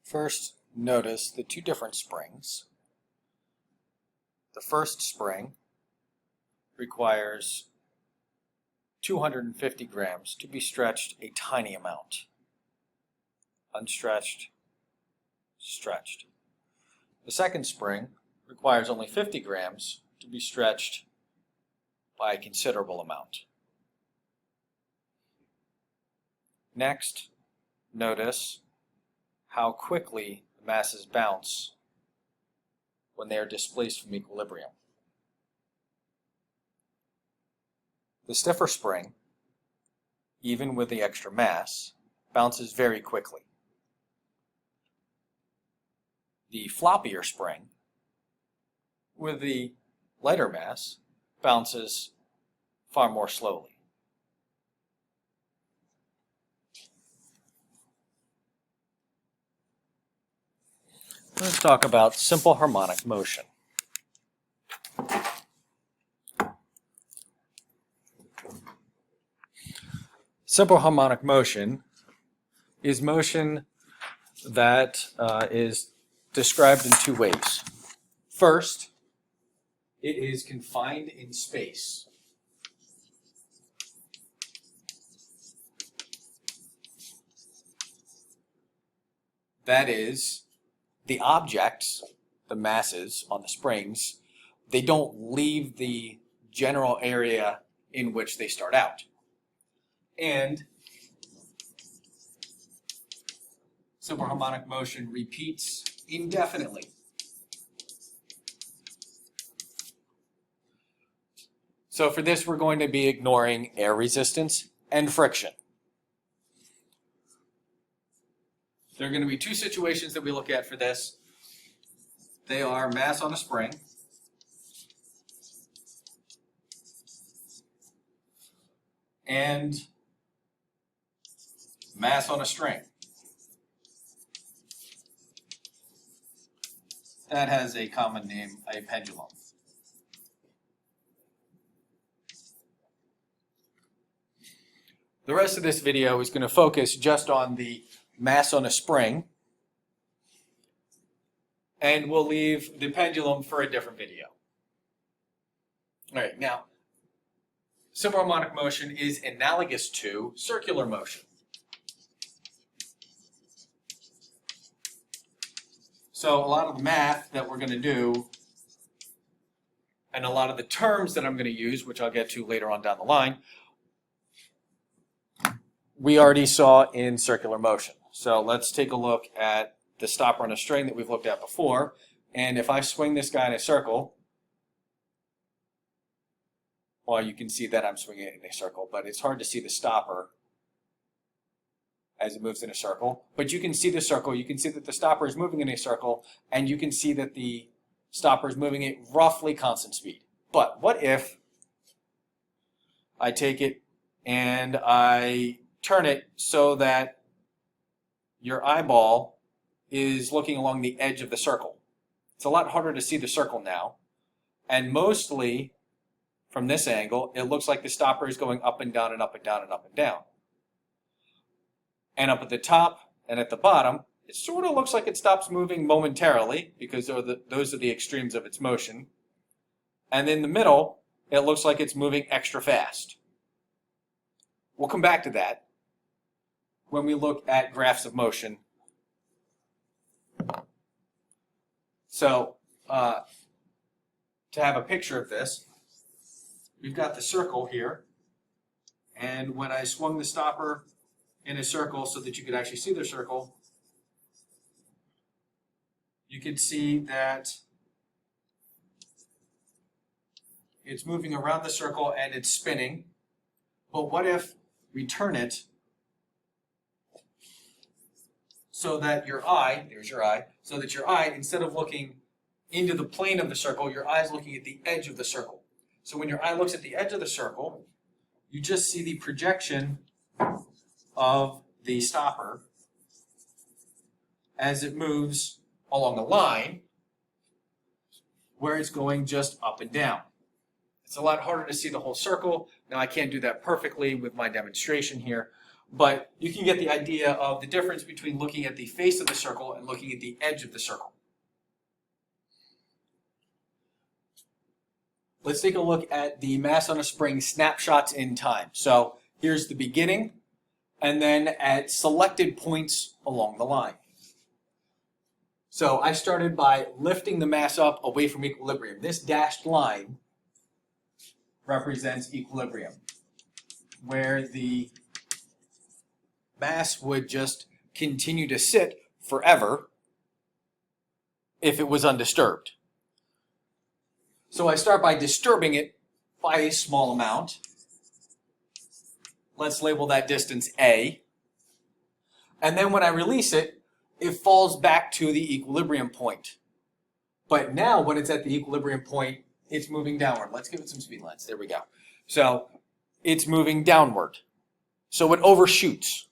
First, notice the two different springs. The first spring requires 250 grams to be stretched a tiny amount. Unstretched, stretched. The second spring requires only 50 grams to be stretched by a considerable amount. Next, notice how quickly the masses bounce when they are displaced from equilibrium. The stiffer spring, even with the extra mass, bounces very quickly. The floppier spring, with the lighter mass, bounces far more slowly. Let's talk about simple harmonic motion. Simple harmonic motion is motion that is described in two ways. First, it is confined in space. That is, the objects, the masses on the springs, they don't leave the general area in which they start out. And simple harmonic motion repeats indefinitely. So for this, we're going to be ignoring air resistance and friction. There are going to be two situations that we look at for this. They are mass on a spring and mass on a string. That has a common name, a pendulum. The rest of this video is going to focus just on the mass on a spring, and we'll leave the pendulum for a different video. All right, now, simple harmonic motion is analogous to circular motion. So a lot of the math that we're going to do, and a lot of the terms that I'm going to use, which I'll get to later on down the line, we already saw in circular motion. So let's take a look at the stopper on a string that we've looked at before. And if I swing this guy in a circle, well, you can see that I'm swinging it in a circle, but it's hard to see the stopper as it moves in a circle. But you can see the circle, you can see that the stopper is moving in a circle, and you can see that the stopper is moving at roughly constant speed. But what if I take it and I turn it so that your eyeball is looking along the edge of the circle? It's a lot harder to see the circle now, and mostly from this angle it looks like the stopper is going up and down and up and down and up and down. And up at the top and at the bottom, it sort of looks like it stops moving momentarily because those are the extremes of its motion. And in the middle, it looks like it's moving extra fast. We'll come back to that when we look at graphs of motion. So, to have a picture of this, we've got the circle here, and when I swung the stopper in a circle so that you could actually see the circle, you can see that it's moving around the circle and it's spinning. But what if we turn it so that your eye, there's your eye, so that your eye, instead of looking into the plane of the circle, your eye is looking at the edge of the circle. So when your eye looks at the edge of the circle, you just see the projection of the stopper as it moves along a line where it's going just up and down. It's a lot harder to see the whole circle. Now I can't do that perfectly with my demonstration here, but you can get the idea of the difference between looking at the face of the circle and looking at the edge of the circle. Let's take a look at the mass on a spring snapshots in time. So here's the beginning, and then at selected points along the line. So I started by lifting the mass up away from equilibrium. This dashed line represents equilibrium, where the mass would just continue to sit forever if it was undisturbed. So I start by disturbing it by a small amount. Let's label that distance A. And then when I release it, it falls back to the equilibrium point. But now when it's at the equilibrium point, it's moving downward. Let's give it some speed lines. There we go. So it's moving downward. So it overshoots.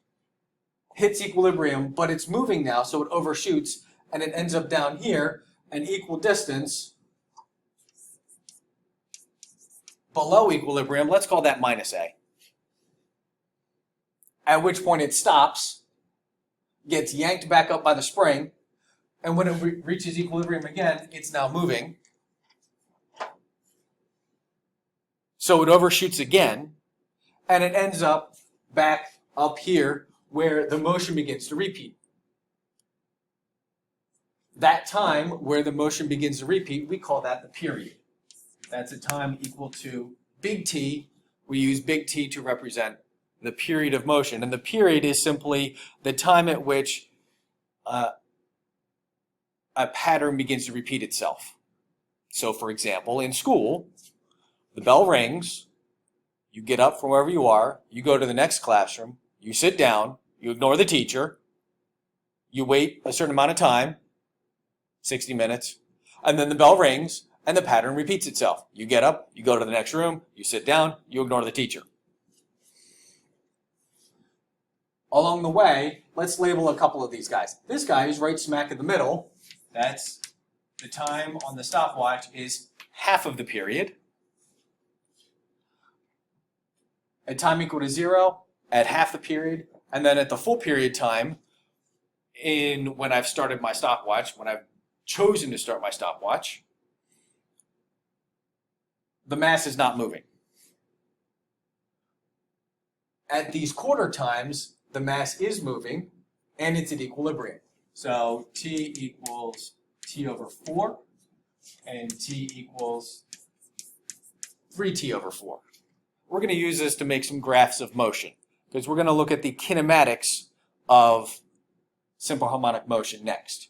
Hits equilibrium, but it's moving now, so it overshoots, and it ends up down here, an equal distance below equilibrium. Let's call that minus A. At which point it stops, gets yanked back up by the spring, and when it reaches equilibrium again, it's now moving. So it overshoots again, and it ends up back up here where the motion begins to repeat. That time where the motion begins to repeat, we call that the period. That's a time equal to big T. We use big T to represent the period of motion. And the period is simply the time at which a pattern begins to repeat itself. So for example, in school, the bell rings, you get up from wherever you are, you go to the next classroom, you sit down, you ignore the teacher, you wait a certain amount of time, 60 minutes, and then the bell rings and the pattern repeats itself. You get up, you go to the next room, you sit down, you ignore the teacher. Along the way, let's label a couple of these guys. This guy is right smack in the middle. That's the time on the stopwatch is half of the period. At time equal to 0, at half the period, and then at the full period time, when I've started my stopwatch, when I've chosen to start my stopwatch, the mass is not moving. At these quarter times, the mass is moving, and it's at equilibrium. So T equals T over 4, and T equals 3T over 4. We're going to use this to make some graphs of motion, because we're going to look at the kinematics of simple harmonic motion next.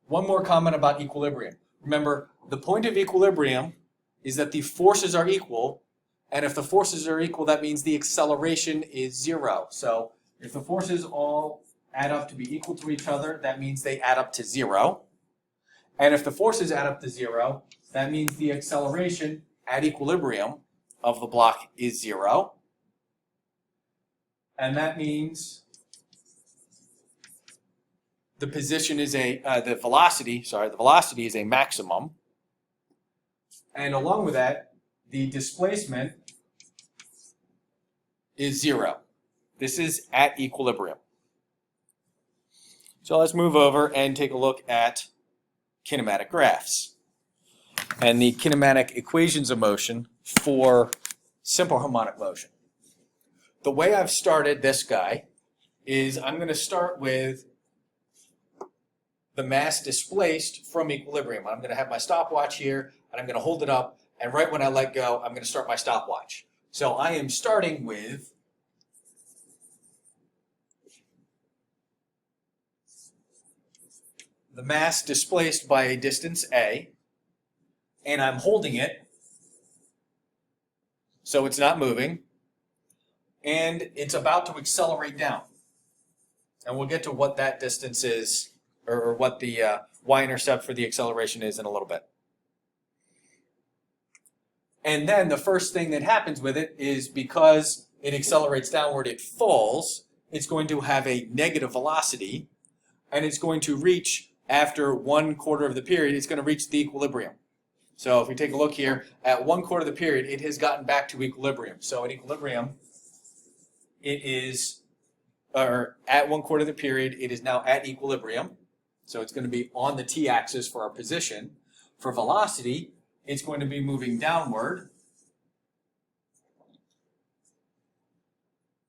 One more comment about equilibrium. Remember, the point of equilibrium is that the forces are equal, and if the forces are equal, that means the acceleration is 0. So if the forces all add up to be equal to each other, that means they add up to 0. And if the forces add up to 0, that means the acceleration at equilibrium of the block is 0. And that means the position is the velocity is a maximum. And along with that, the displacement is 0. This is at equilibrium. So let's move over and take a look at kinematic graphs and the kinematic equations of motion for simple harmonic motion. The way I've started this guy is I'm going to start with the mass displaced from equilibrium. I'm going to have my stopwatch here, and I'm going to hold it up, and right when I let go, I'm going to start my stopwatch. So I am starting with the mass displaced by a distance A, and I'm holding it so it's not moving, and it's about to accelerate down. And we'll get to what that distance is, or what the y-intercept for the acceleration is in a little bit. And then the first thing that happens with it is because it accelerates downward, it falls. It's going to have a negative velocity, and it's going to reach, after 1/4 of the period, it's going to reach the equilibrium. So if we take a look here, at 1/4 of the period, it has gotten back to equilibrium. So at equilibrium, it is or at 1/4 of the period, it is now at equilibrium. So it's going to be on the t-axis for our position. For velocity, it's going to be moving downward.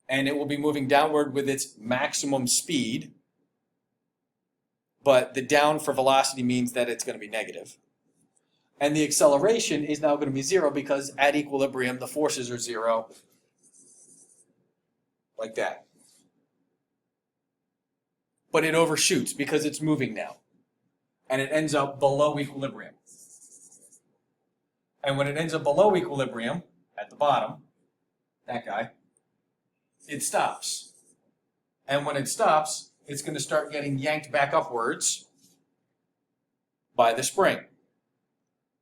And it will be moving downward with its maximum speed. But the down for velocity means that it's going to be negative. And the acceleration is now going to be 0 because at equilibrium, the forces are 0. Like that. But it overshoots because it's moving now. And it ends up below equilibrium. And when it ends up below equilibrium, at the bottom, that guy, it stops. And when it stops, it's going to start getting yanked back upwards by the spring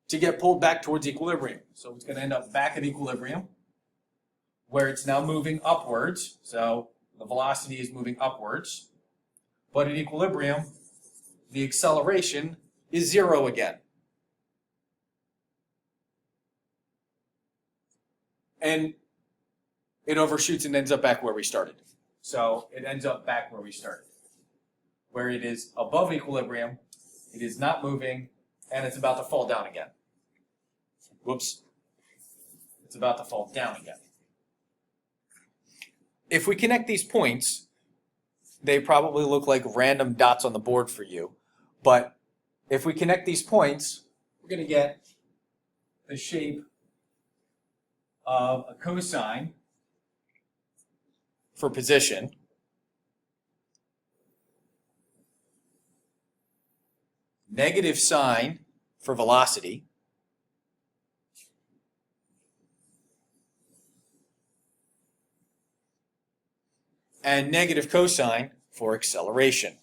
to get pulled back towards equilibrium. So it's going to end up back at equilibrium, where it's now moving upwards. So the velocity is moving upwards. But at equilibrium, the acceleration is 0 again. And it overshoots and ends up back where we started. So it ends up back where we started, where it is above equilibrium, it is not moving, and it's about to fall down again. Whoops. It's about to fall down again. If we connect these points, they probably look like random dots on the board for you. But if we connect these points, we're going to get the shape of a cosine for position. Negative sine for velocity. And negative cosine for acceleration.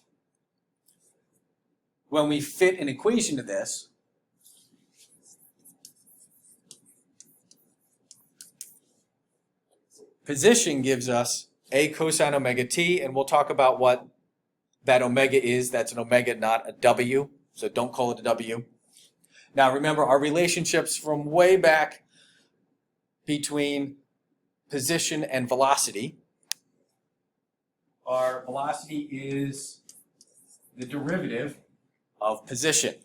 When we fit an equation to this, position gives us a cosine omega t, and we'll talk about what that omega is. That's an omega, not a w, so don't call it a w. Now remember, our relationships from way back between position and velocity. Our velocity is the derivative of position.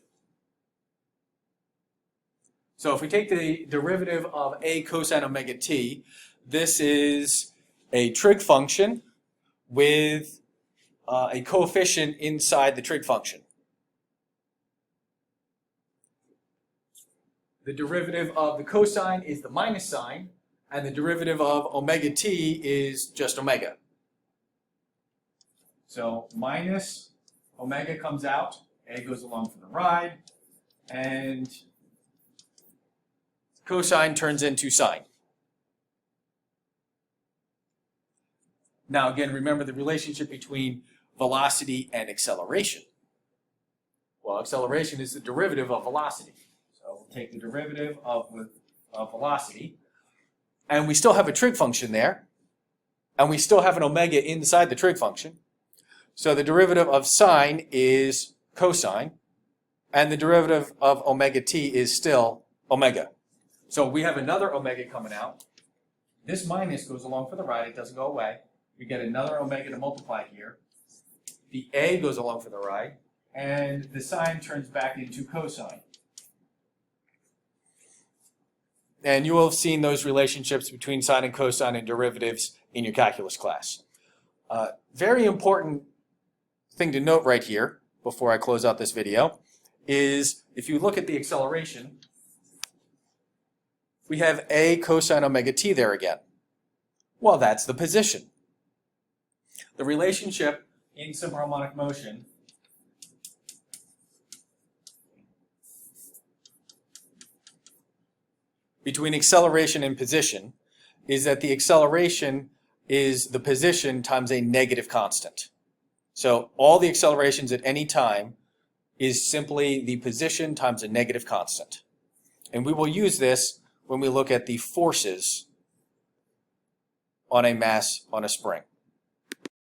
So if we take the derivative of a cosine omega t, this is a trig function with a coefficient inside the trig function. The derivative of the cosine is the minus sign, and the derivative of omega t is just omega. So minus omega comes out, a goes along for the ride, and cosine turns into sine. Now again, remember the relationship between velocity and acceleration. Well, acceleration is the derivative of velocity. So we'll take the derivative of velocity, and we still have a trig function there, and we still have an omega inside the trig function. So the derivative of sine is cosine, and the derivative of omega t is still omega. So we have another omega coming out. This minus goes along for the ride, it doesn't go away. We get another omega to multiply here. The a goes along for the ride, and the sine turns back into cosine. And you will have seen those relationships between sine and cosine and derivatives in your calculus class. Very important thing to note right here, before I close out this video, is if you look at the acceleration, we have a cosine omega t there again. Well, that's the position. The relationship in simple harmonic motion between acceleration and position is that the acceleration is the position times a negative constant. So all the accelerations at any time is simply the position times a negative constant. And we will use this when we look at the forces on a mass on a spring.